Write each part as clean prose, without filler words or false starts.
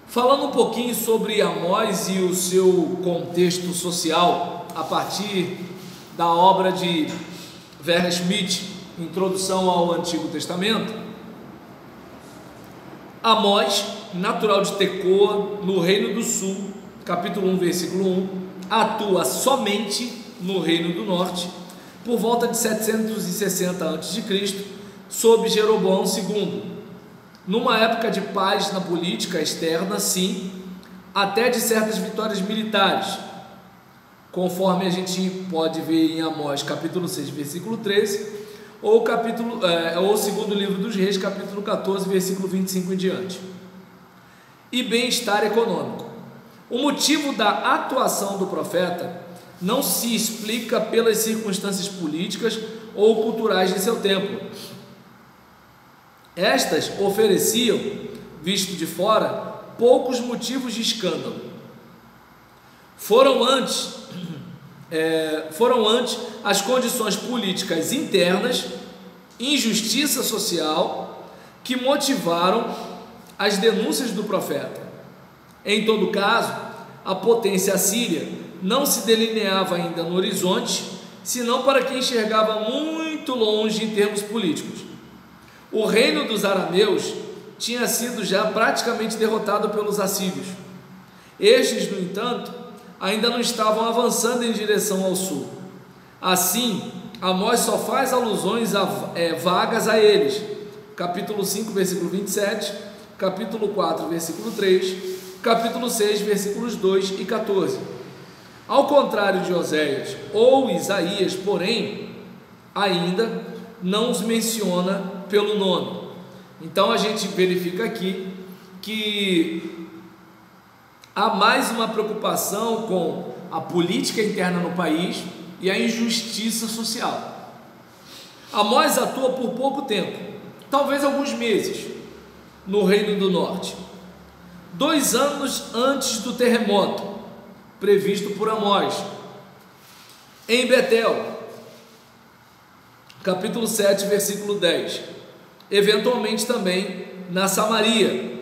Falando um pouquinho sobre Amós e o seu contexto social, a partir da obra de Werner Schmidt, Introdução ao Antigo Testamento. Amós, natural de Tecoa, no Reino do Sul, capítulo 1, versículo 1, atua somente no Reino do Norte, por volta de 760 a.C., sob Jeroboão II, numa época de paz na política externa, sim, até de certas vitórias militares, conforme a gente pode ver em Amós capítulo 6, versículo 13, ou segundo livro dos Reis, capítulo 14, versículo 25 em diante. E bem-estar econômico. O motivo da atuação do profeta não se explica pelas circunstâncias políticas ou culturais de seu tempo. Estas ofereciam, visto de fora, poucos motivos de escândalo. Foram antes as condições políticas internas, injustiça social, que motivaram as denúncias do profeta. Em todo caso, a potência assíria não se delineava ainda no horizonte, senão para quem enxergava muito longe em termos políticos. O reino dos arameus tinha sido já praticamente derrotado pelos assírios. Estes, no entanto, ainda não estavam avançando em direção ao sul. Assim, Amós só faz alusões vagas a eles. Capítulo 5, versículo 27, capítulo 4, versículo 3, capítulo 6, versículos 2 e 14. Ao contrário de Oséias ou Isaías, porém, ainda não os menciona pelo nome. Então a gente verifica aqui que há mais uma preocupação com a política interna no país e a injustiça social. Amós atua por pouco tempo, talvez alguns meses, no Reino do Norte, 2 anos antes do terremoto previsto por Amós, em Betel, capítulo 7, versículo 10, eventualmente também na Samaria,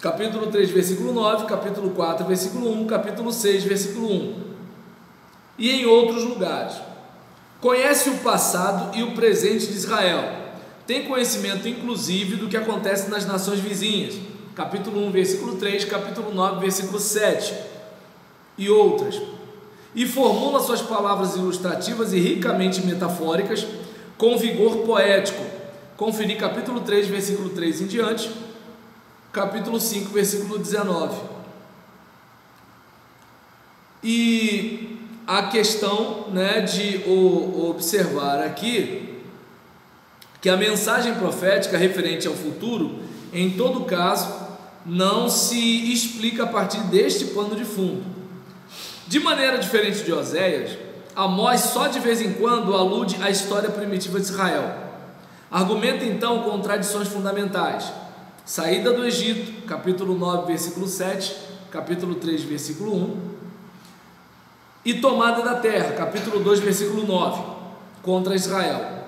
capítulo 3, versículo 9, capítulo 4, versículo 1, capítulo 6, versículo 1, e em outros lugares. Conhece o passado e o presente de Israel, tem conhecimento inclusive do que acontece nas nações vizinhas, capítulo 1, versículo 3, capítulo 9, versículo 7, e outras, e formula suas palavras ilustrativas e ricamente metafóricas, com vigor poético. Conferir capítulo 3, versículo 3 em diante, capítulo 5, versículo 19. E a questão, de observar aqui que a mensagem profética referente ao futuro, em todo caso, não se explica a partir deste pano de fundo. De maneira diferente de Oséias, Amós só de vez em quando alude à história primitiva de Israel. Argumenta então contradições fundamentais. Saída do Egito, capítulo 9, versículo 7, capítulo 3, versículo 1, e tomada da terra, capítulo 2, versículo 9, contra Israel.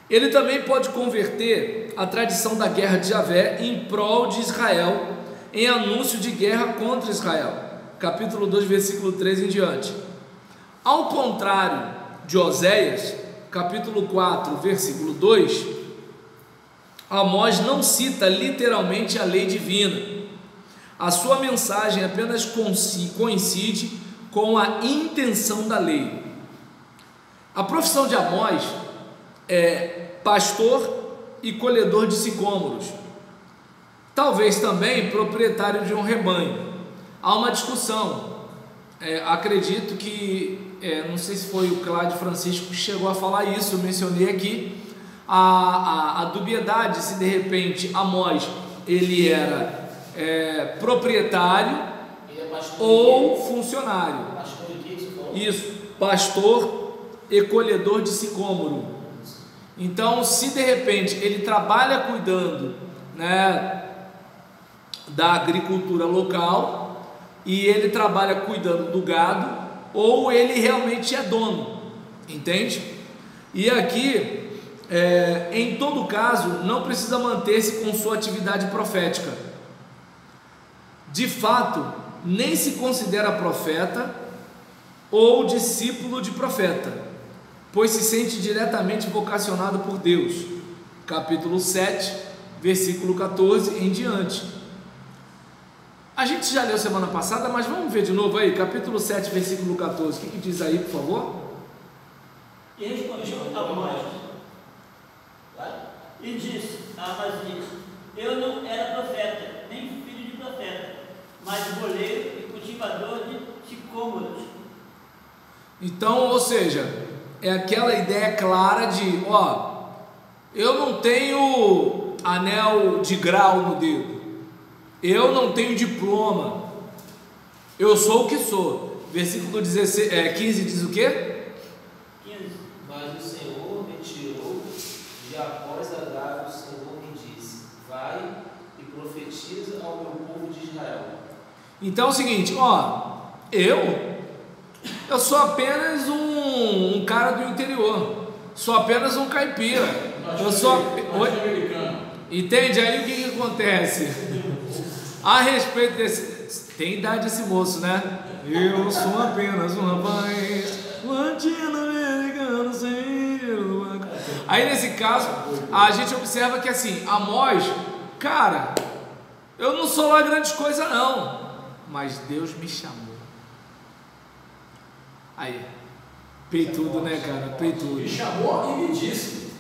Ele também pode converter a tradição da guerra de Javé em prol de Israel, em anúncio de guerra contra Israel, capítulo 2, versículo 13 em diante. Ao contrário de Oséias, capítulo 4, versículo 2, Amós não cita literalmente a lei divina. A sua mensagem apenas coincide com a intenção da lei. A profissão de Amós é pastor e colhedor de sicômoros, talvez também proprietário de um rebanho. Há uma discussão, acredito que, não sei se foi o Cláudio Francisco que chegou a falar isso, eu mencionei aqui, a dubiedade se de repente Amós ele era proprietário ou funcionário. Isso, pastor e colhedor de sicômoro. Então, se de repente ele trabalha cuidando, da agricultura local, e ele trabalha cuidando do gado, ou ele realmente é dono, entende? E aqui, em todo caso, não precisa manter-se com sua atividade profética. de fato, nem se considera profeta ou discípulo de profeta, pois se sente diretamente vocacionado por Deus. Capítulo 7, versículo 14 em diante. A gente já leu semana passada, mas vamos ver de novo aí, capítulo 7, versículo 14. O que diz aí, por favor? E respondeu Amós e disse a Amazias: eu não era profeta, nem filho de profeta, mas boleiro e cultivador de sicômoros. Então, ou seja, é aquela ideia clara de, eu não tenho anel de grau no dedo, eu não tenho diploma, eu sou o que sou. Versículo 15 diz o quê? 15. Mas o Senhor me tirou de após a Agar, o Senhor me disse: vai e profetiza ao meu povo de Israel. Então é o seguinte, eu sou apenas um cara do interior, sou apenas um caipira, eu sou americano. Entende aí o que acontece? A respeito desse, tem idade esse moço, né? Eu sou apenas um rapaz latino-americano sem dinheiro no banco. Aí nesse caso, a gente observa que assim, Amós, cara, eu não sou lá grande coisa não, mas Deus me chamou. Aí, peitudo, né, cara? Peitudo. Me chamou e me disse: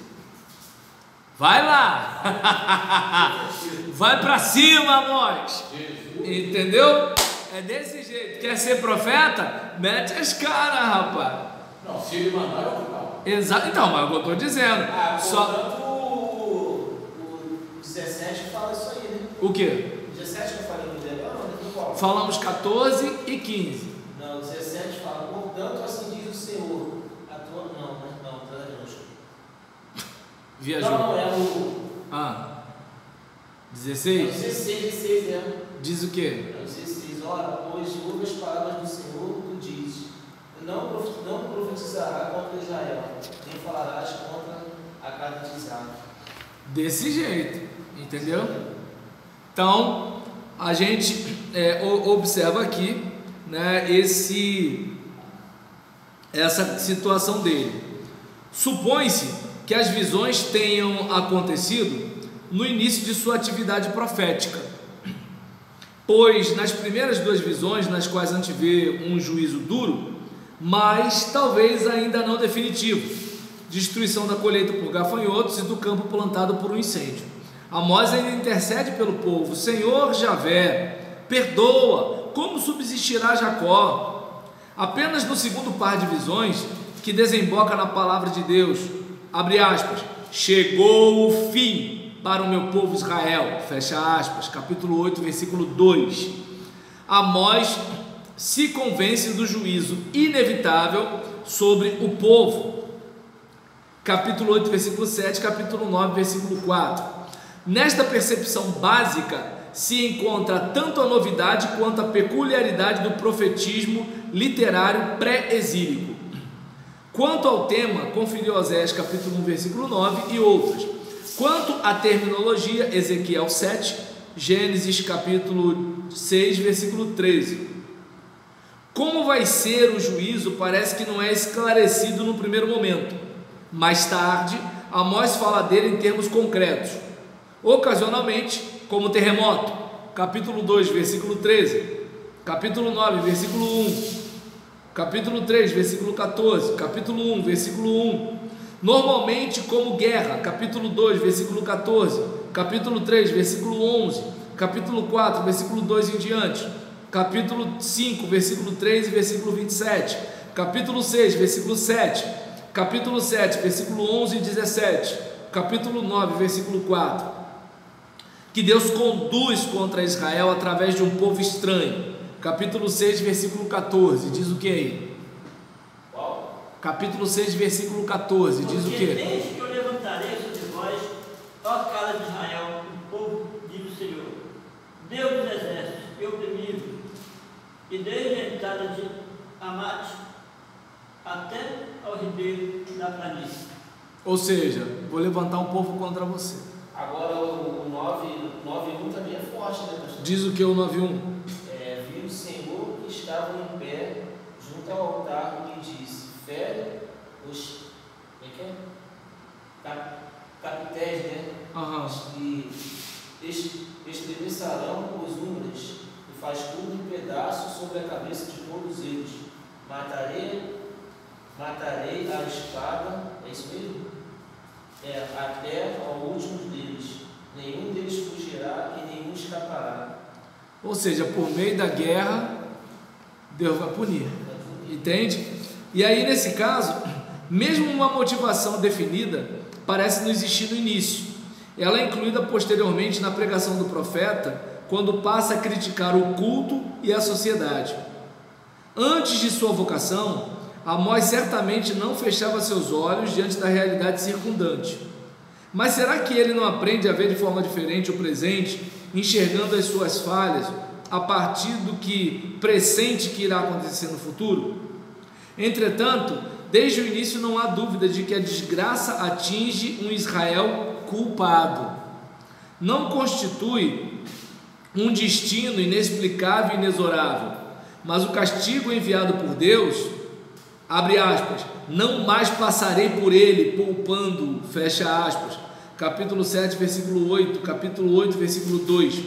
vai lá, vai pra cima, Amós. Entendeu? É desse jeito. Quer ser profeta? Mete as caras, rapaz. Não, se ele mandar, eu vou ficar. Exato. Então, mas eu tô dizendo. Portanto, o 17 fala isso aí, né? O quê? 17 eu falei no dele, não, Falamos 14 e 15. Não, 17 fala: portanto, assim diz o Senhor, a tua. Não, Viajou. Não, é o. 16? 16 é. Diz o quê? 16. Ora, pois ouve as palavras do Senhor, tu dizes: não profetizará contra Israel, nem falarás contra a casa de Isaac. Desse jeito, entendeu? Então, a gente observa aqui, né, essa situação dele. Supõe-se que as visões tenham acontecido no início de sua atividade profética, pois nas primeiras duas visões, nas quais a gente vê um juízo duro, mas talvez ainda não definitivo, destruição da colheita por gafanhotos e do campo plantado por um incêndio. Amós ainda intercede pelo povo: Senhor Javé, perdoa, como subsistirá Jacó? Apenas no segundo par de visões, que desemboca na palavra de Deus, abre aspas, chegou o fim para o meu povo Israel, fecha aspas, capítulo 8, versículo 2. Amós se convence do juízo inevitável sobre o povo, capítulo 8, versículo 7, capítulo 9, versículo 4. Nesta percepção básica se encontra tanto a novidade quanto a peculiaridade do profetismo literário pré-exílico. Quanto ao tema, conferiu Oséias capítulo 1, versículo 9 e outras. Quanto à terminologia, Ezequiel 7, Gênesis capítulo 6, versículo 13. Como vai ser o juízo parece que não é esclarecido no primeiro momento. Mais tarde, Amós fala dele em termos concretos, ocasionalmente como terremoto, capítulo 2, versículo 13, capítulo 9, versículo 1, capítulo 3, versículo 14, capítulo 1, versículo 1, normalmente como guerra, capítulo 2, versículo 14, capítulo 3, versículo 11, capítulo 4, versículo 2 em diante, capítulo 5, versículo 3 e versículo 27, capítulo 6, versículo 7, capítulo 7, versículo 11 e 17, capítulo 9, versículo 4, que Deus conduz contra Israel através de um povo estranho. Capítulo 6, versículo 14, diz o que aí? Qual? Capítulo 6, versículo 14, diz o Porque que? desde que eu levantarei sobre vós, ó casa de Israel, o povo, diz o Senhor, Deus dos exércitos, eu temido, e desde a entrada de Amate até ao ribeiro da planície. Ou seja, vou levantar um povo contra você. Agora o 9.1 também é forte, né, pastor? Diz o que o 9.1? E estremeçarão os números, e faz tudo em pedaços sobre a cabeça de todos eles. Matarei a espada, é isso mesmo? Até ao último deles. Nenhum deles fugirá e nenhum escapará. Ou seja, por meio da guerra, Deus vai punir. Entende? E aí, nesse caso, mesmo uma motivação definida parece não existir no início. Ela é incluída posteriormente na pregação do profeta, quando passa a criticar o culto e a sociedade. Antes de sua vocação, Amós certamente não fechava seus olhos diante da realidade circundante. Mas será que ele não aprende a ver de forma diferente o presente, enxergando as suas falhas a partir do que pressente que irá acontecer no futuro? Entretanto, desde o início não há dúvida de que a desgraça atinge um Israel culpado. Não constitui um destino inexplicável e inexorável, mas o castigo enviado por Deus, abre aspas, não mais passarei por ele, poupando-o, fecha aspas, capítulo 7, versículo 8, capítulo 8, versículo 2.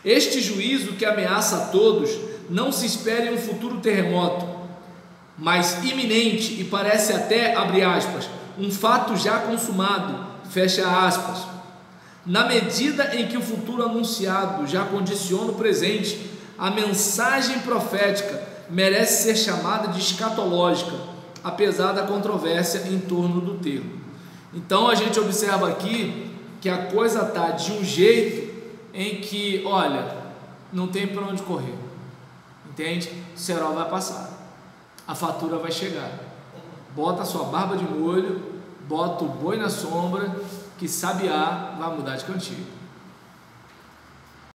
Este juízo que ameaça a todos não se espera em um futuro terremoto, mas iminente, e parece até, abre aspas, um fato já consumado, fecha aspas. Na medida em que o futuro anunciado já condiciona o presente, a mensagem profética merece ser chamada de escatológica, apesar da controvérsia em torno do termo. Então a gente observa aqui que a coisa está de um jeito em que, olha, não tem para onde correr, entende? O cerol vai passar, a fatura vai chegar, bota a sua barba de molho, bota o boi na sombra, que sabiá vai mudar de cantigo.